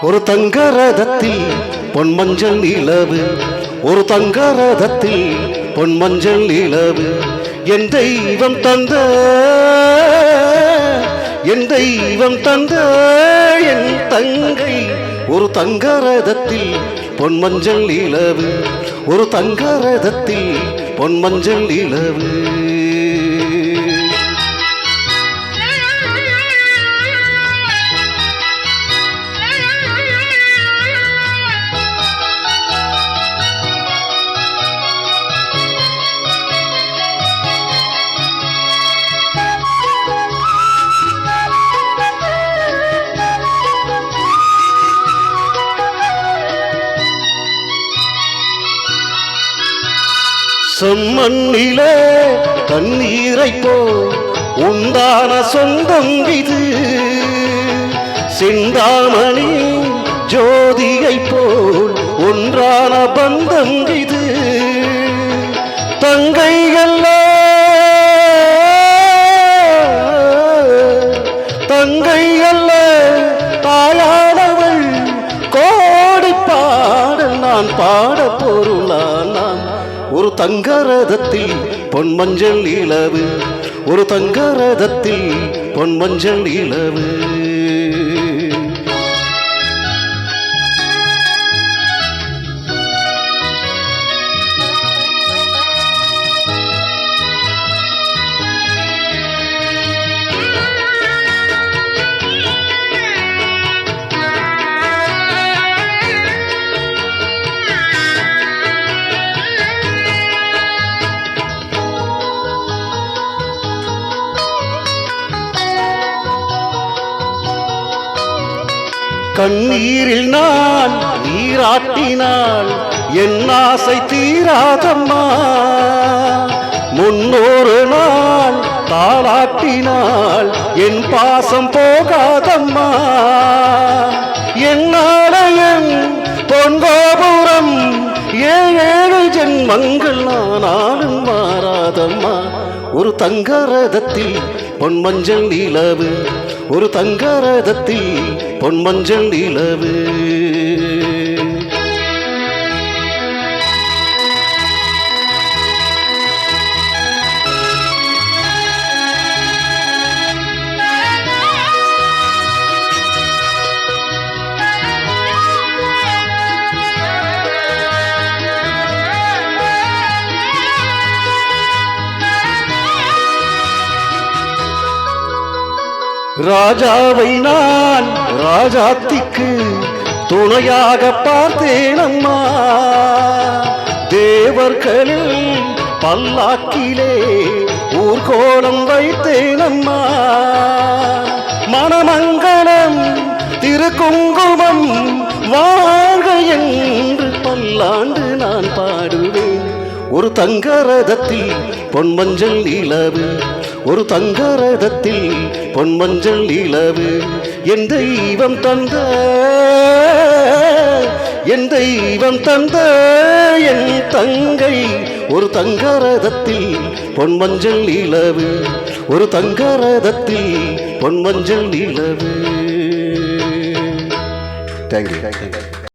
ஒரு தங்க ரதத்தில் பொன்மஞ்சள் நிலவு, ஒரு தங்க ரதத்தில் பொன்மஞ்சள் நிலவு. என் தெய்வம் தந்த, என் தெய்வம் தந்த என் தங்கை. ஒரு தங்க ரதத்தில் பொன்மஞ்சள் நிலவு, ஒரு தங்க ரதத்தில் பொன்மஞ்சள் நிலவு. செம்மண்ணிலே தண்ணீரை போ உண்டான சொந்தம் இது, செந்தாமணி ஜோதியை போல் ஒன்றான பந்தம் இது. தங்கை அல்ல, தங்கை அல்ல தாயானவள், கோடி பாடல் நான் பாட பொருளான். ஒரு தங்க ரதத்தில் பொன்மஞ்சள் நிலவு, ஒரு தங்க ரதத்தில் பொன்மஞ்சள் நிலவு. கண்ணீரில் நான் நீராட்டினால் என் ஆசை தீராதம்மா, முன்னொரு நாள் தாளாட்டினால் என் பாசம் போகாதம்மா. என்னாலயம் பொன்கோபுரம் ஏழு ஜென்மங்கள் நானாலும் மாறாதம்மா. ஒரு தங்க ரதத்தில் பொன்மஞ்சள் நிலவு, ஒரு தங்க ரதத்தில் பொன்மஞ்சள் நிலவு. ராஜாவை நான் ராஜாத்திக்கு துணையாக பார்த்தேனம்மா, தேவர்களில் பல்லாக்கிலே ஊர்கோலம் வைத்தேனம்மா. மணமங்கலம் திருக்குங்குமம் வாழ்க என்று பல்லாண்டு நான் பாடுவேன். ஒரு தங்க ரதத்தில் பொன்மஞ்சள் நிலவு, ஒரு தங்க ரதத்தில் பொன்மஞ்சள் நிலவு. என் தெய்வம் தந்த, என் தெய்வம் தந்த என் தங்கை. ஒரு தங்க ரதத்தில் பொன்மஞ்சள் நிலவு, ஒரு தங்க ரதத்தில் பொன்மஞ்சள் நிலவு. தேங்க்யூ.